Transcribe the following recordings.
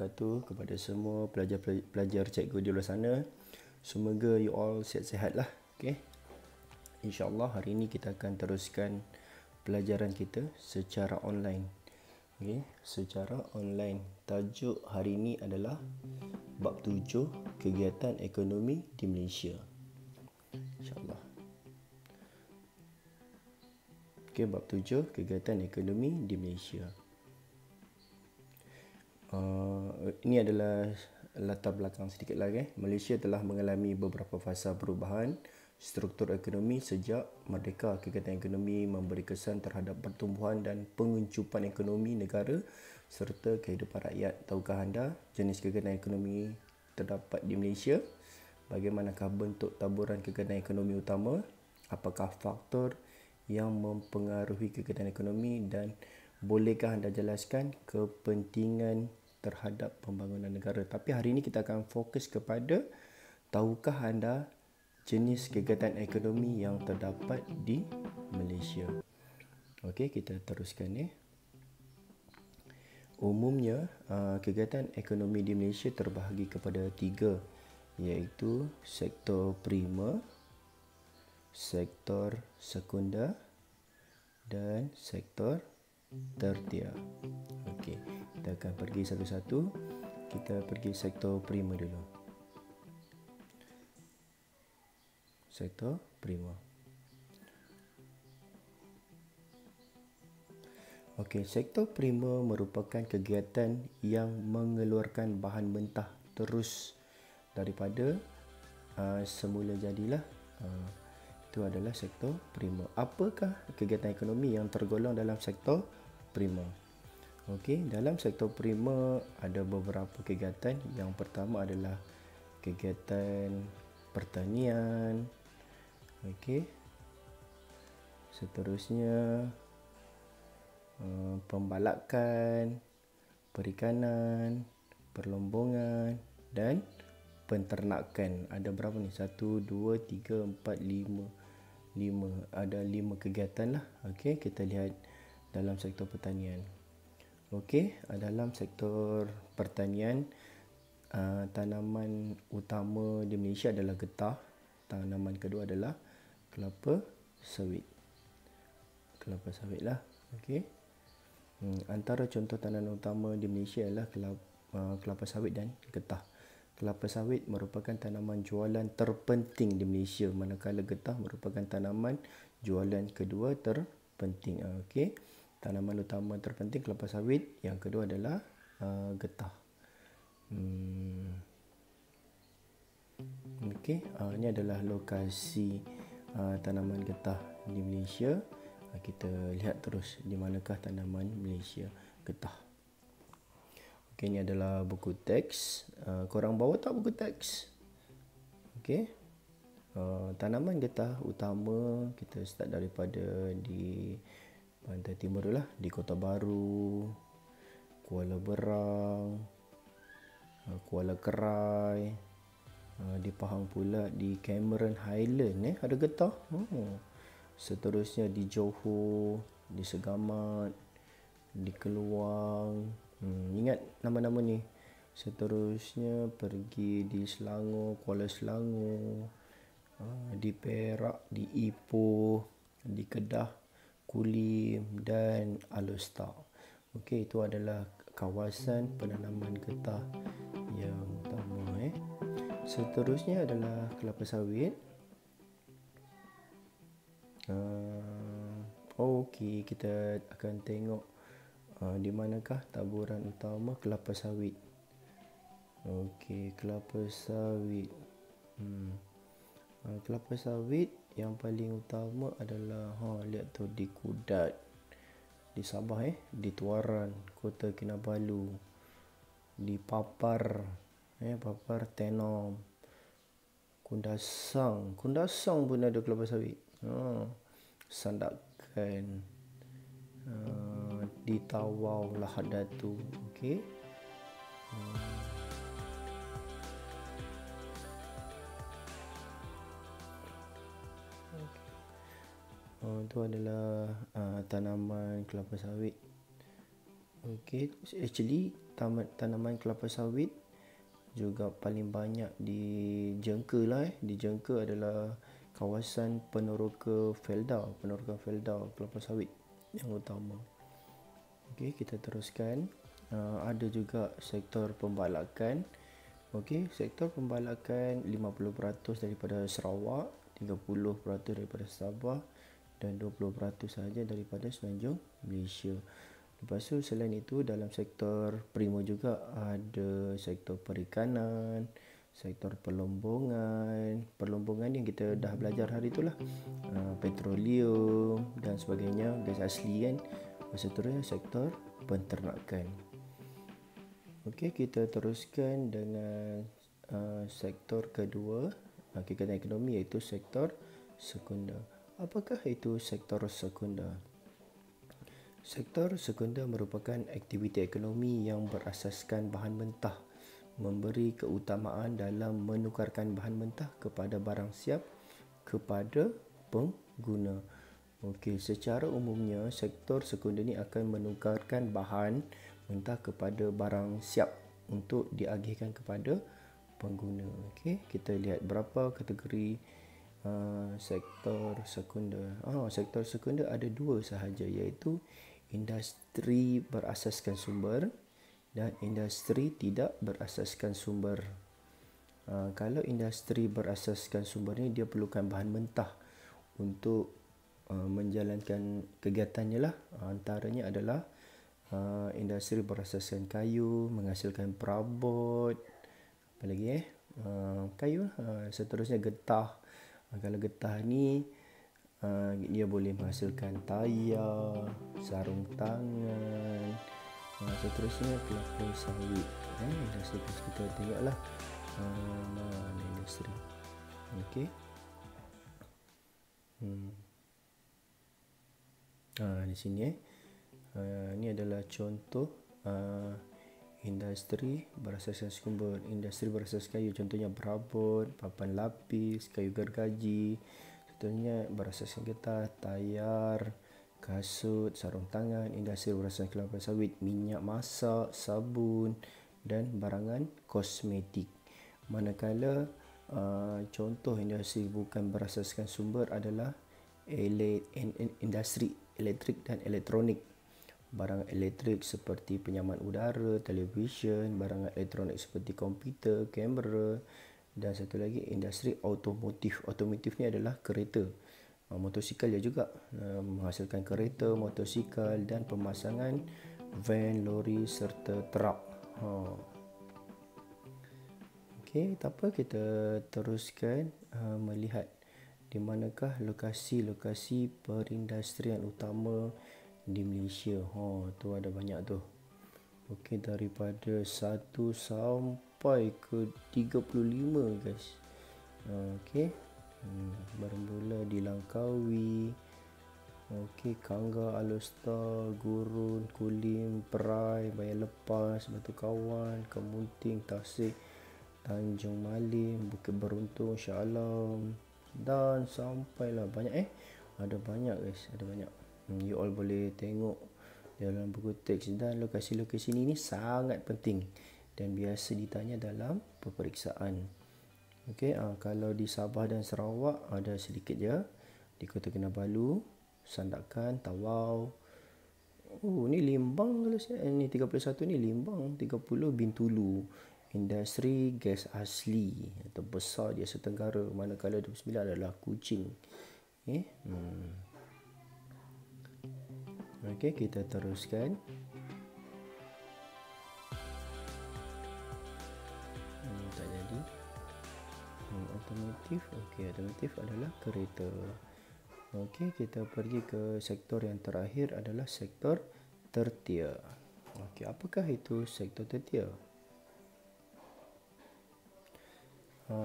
wabarakatuh kepada semua pelajar cikgu di luar sana. Semoga you all sihat-sihat lah. Okay. InsyaAllah hari ini kita akan teruskan pelajaran kita secara online. Okay. Secara online. Tajuk hari ini adalah bab 7 kegiatan ekonomi di Malaysia. InsyaAllah. Okay, bab 7 kegiatan ekonomi di Malaysia. Ini adalah latar belakang sedikit lagi. Malaysia telah mengalami beberapa fasa perubahan struktur ekonomi sejak merdeka. Kegiatan ekonomi memberi kesan terhadap pertumbuhan dan penguncupan ekonomi negara serta kehidupan rakyat. Tahukah anda jenis kegiatan ekonomi terdapat di Malaysia? Bagaimanakah bentuk taburan kegiatan ekonomi utama? Apakah faktor yang mempengaruhi kegiatan ekonomi dan bolehkah anda jelaskan kepentingan terhadap pembangunan negara? Tapi hari ini kita akan fokus kepada tahukah anda jenis kegiatan ekonomi yang terdapat di Malaysia. Okey, kita teruskan ya. Umumnya, kegiatan ekonomi di Malaysia terbahagi kepada 3, iaitu sektor primer, sektor sekunder dan sektor tertiar. Okey, kita akan pergi satu-satu. Kita pergi sektor primer dulu. Sektor primer. Okey, sektor primer merupakan kegiatan yang mengeluarkan bahan mentah terus daripada semula jadilah. Itu adalah sektor primer. Apakah kegiatan ekonomi yang tergolong dalam sektor primer? Okey, dalam sektor primer ada beberapa kegiatan. Yang pertama adalah kegiatan pertanian. Okey. Seterusnya pembalakan, perikanan, perlombongan dan penternakan. Ada berapa ni? 1, 2, 3, 4, 5. Ada 5 kegiatan lah. Okey, kita lihat dalam sektor pertanian. Okey, dalam sektor pertanian, tanaman utama di Malaysia adalah getah. Tanaman kedua adalah kelapa sawit. Kelapa sawit lah. Okey. Antara contoh tanaman utama di Malaysia adalah kelapa sawit dan getah. Kelapa sawit merupakan tanaman jualan terpenting di Malaysia, manakala getah merupakan tanaman jualan kedua terpenting. Okey. Tanaman utama terpenting kelapa sawit, yang kedua adalah getah. Okey, ini adalah lokasi tanaman getah di Malaysia. Kita lihat terus di manakah tanaman Malaysia getah. Okey, ini adalah buku teks. Korang bawa tak buku teks? Okey. Tanaman getah utama kita start daripada di Pantai Timur dulu lah, di Kota Baru, Kuala Berang, Kuala Kerai, di Pahang pula di Cameron Highland ada getah. Seterusnya di Johor, di Segamat, di Keluang. Ingat nama-nama ni. Seterusnya pergi di Selangor, Kuala Selangor, di Perak, di Ipoh, di Kedah, Kulim dan Alor. Okey, itu adalah kawasan penanaman getah yang utama. Seterusnya adalah kelapa sawit. Okey, kita akan tengok di manakah taburan utama kelapa sawit. Okey, kelapa sawit. Kelapa sawit yang paling utama adalah lihat tu di Kudat, di Sabah, di Tuaran, Kota Kinabalu, di Papar, Papar Tenom, Kundasang pun ada kelapa sawit. Sandakan, di Tawau, Lahad Datu. Okey. Itu adalah tanaman kelapa sawit. Okey, actually tanaman kelapa sawit juga paling banyak di Jengka lah. Di Jengka adalah kawasan peneroka felda kelapa sawit yang utama. Okey, kita teruskan. Ada juga sektor pembalakan. Okey, sektor pembalakan 50% daripada Sarawak, 30% daripada Sabah dan 20% sahaja daripada Semenanjung Malaysia. Lepas tu selain itu dalam sektor prima juga ada sektor perikanan, sektor perlombongan. Perlombongan yang kita dah belajar hari itulah. Petroleum dan sebagainya, gas asli kan. Seterusnya sektor penternakan. Okey, kita teruskan dengan sektor kedua kegiatan ekonomi iaitu sektor sekunder. Apakah itu sektor sekunder? Sektor sekunder merupakan aktiviti ekonomi yang berasaskan bahan mentah, memberi keutamaan dalam menukarkan bahan mentah kepada barang siap kepada pengguna. Okey, secara umumnya sektor sekunder ni akan menukarkan bahan mentah kepada barang siap untuk diagihkan kepada pengguna. Okey, kita lihat berapa kategori sektor sekunder. Sektor sekunder ada dua sahaja, iaitu industri berasaskan sumber dan industri tidak berasaskan sumber. Kalau industri berasaskan sumber ni dia perlukan bahan mentah untuk menjalankan kegiatannya lah. Antaranya adalah industri berasaskan kayu, menghasilkan perabot, apa lagi kayu lah. Seterusnya getah. Kalau getah ni dia boleh menghasilkan tayar, sarung tangan. Seterusnya kelapa sawit. Industri kita tengoklah mana industri. Okey. Di sini ini adalah contoh industri berasaskan sumber. Industri berasaskan kayu contohnya perabot, papan lapis, kayu gergaji. Contohnya berasaskan getah, tayar, kasut, sarung tangan. Industri berasaskan kelapa sawit, minyak masak, sabun dan barangan kosmetik. Manakala contoh industri bukan berasaskan sumber adalah industri elektrik dan elektronik. Barang elektrik seperti penyaman udara, televisyen, barang elektronik seperti komputer, kamera. Dan satu lagi industri automotif. Automotif ni adalah kereta. Motosikal dia juga menghasilkan kereta, motosikal dan pemasangan van, lori serta truk. Okey, tak apa, kita teruskan melihat di manakah lokasi-lokasi perindustrian utama di Malaysia. Tu ada banyak tu. Okey, daripada 1 sampai ke 35 guys. Okey. Bermula di Langkawi. Okey, Kanggar, Alor, Gurun, Kulim, Perai, Bayan Lepas, Batu Kawan, Kemunting, Tasik, Tanjung Malim, Bukit Beruntung, Shah Alam dan sampailah banyak ada banyak guys, ada banyak. You all boleh tengok dalam buku teks. Dan lokasi-lokasi ini sangat penting dan biasa ditanya dalam peperiksaan. Okey, kalau di Sabah dan Sarawak ada sedikit je. Di Kota Kinabalu, Sandakan, Tawau. Ni Limbang kalau saya. Ni 31 ni Limbang, 30 Bintulu. Industri gas asli terbesar di Asia Tenggara, manakala 29 adalah Kuching. Okey, kita teruskan. Tak jadi. Otomotif. Okey, otomotif adalah kereta. Okey, kita pergi ke sektor yang terakhir adalah sektor tertiar. Okey, apakah itu sektor tertiar?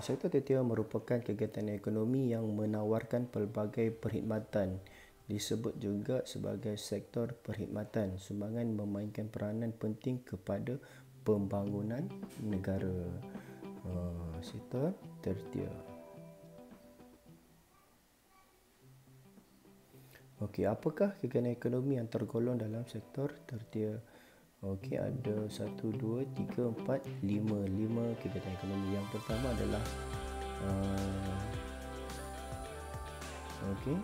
Sektor tertiar merupakan kegiatan ekonomi yang menawarkan pelbagai perkhidmatan. Disebut juga sebagai sektor perkhidmatan. Sumbangan memainkan peranan penting kepada pembangunan negara. Sektor tertiar. Okey, apakah kegiatan ekonomi yang tergolong dalam sektor tertiar? Okey, ada 1, 2, 3, 4, 5 kegiatan ekonomi. Yang pertama adalah uh, okey,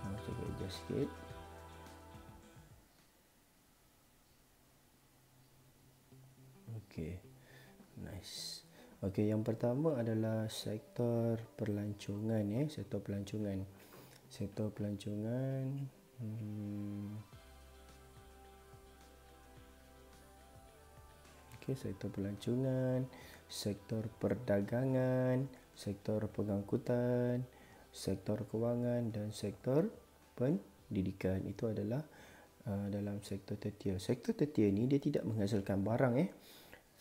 saya adjust sikit. Okey, nice. Okey, yang pertama adalah sektor pelancongan. Sektor pelancongan. Sektor pelancongan. Sektor pelancongan, sektor perdagangan, sektor pengangkutan, sektor kewangan dan sektor pendidikan. Itu adalah dalam sektor tertiar. Sektor tertiar ni dia tidak menghasilkan barang.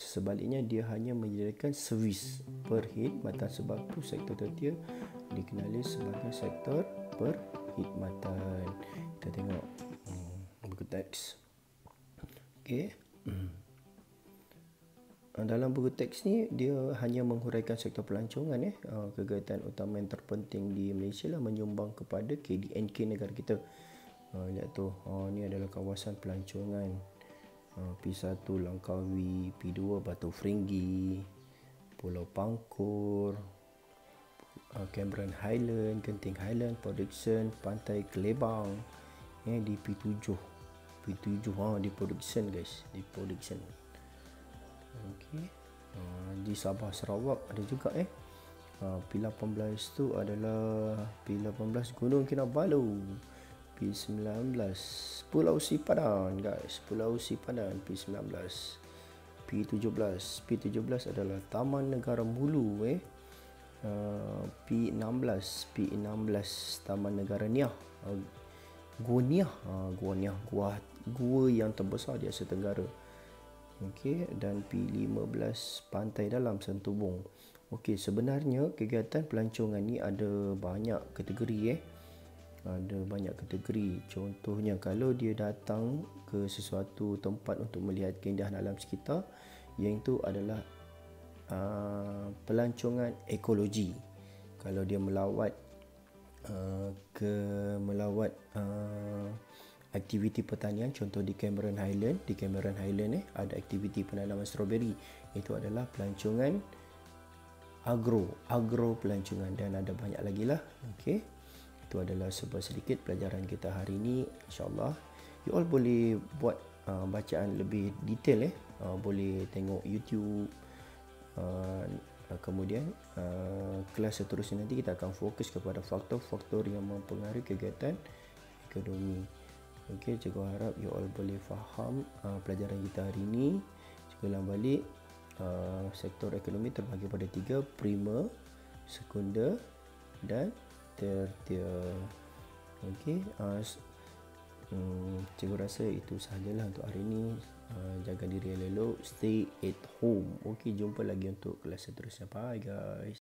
Sebaliknya dia hanya menyediakan servis perkhidmatan. Sebab tu sektor tertiar dikenali sebagai sektor perkhidmatan. Kita tengok buku teks. Okey. Dalam buku teks ni dia hanya menghuraikan sektor pelancongan. Kegiatan utama yang terpenting di Malaysia lah menyumbang kepada KDNK negara kita. Lihat tu, ni adalah kawasan pelancongan. P1 Langkawi, P2 Batu Feringgi, Pulau Pangkur, Cameron Highland, Genting Highland, Production, Pantai Kelebang. Di P7 di Production guys, di Production. Okey. Di Sabah Sarawak ada juga P18 tu adalah P18 Gunung Kinabalu. P19 Pulau Sipadan guys, Pulau Sipadan P19. P17 adalah Taman Negara Mulu. P16 Taman Negara Niah. Gua Niah, gua yang terbesar di Asia Tenggara. Okey, dan P15 Pantai Dalam Sentubong. Okey, sebenarnya kegiatan pelancongan ni ada banyak kategori. Ada banyak kategori. Contohnya kalau dia datang ke sesuatu tempat untuk melihat keindahan alam sekitar, yang itu adalah pelancongan ekologi. Kalau dia melawat aktiviti pertanian, contoh di Cameron Highland. Di Cameron Highland ada aktiviti penanaman stroberi. Itu adalah pelancongan agro pelancongan, dan ada banyak lagi lah. Okey, itu adalah sedikit pelajaran kita hari ini. InsyaAllah you all boleh buat bacaan lebih detail. Boleh tengok YouTube. Kemudian kelas seterusnya nanti kita akan fokus kepada faktor-faktor yang mempengaruhi kegiatan ekonomi. Okey, cikgu harap you all boleh faham pelajaran kita hari ini. Cikgu ulang balik, sektor ekonomi terbagi pada 3: primer, sekunder dan tertiar. Okey, cikgu rasa itu sahajalah untuk hari ini. Jaga diri elok, stay at home. Okey, jumpa lagi untuk kelas seterusnya. Bye guys.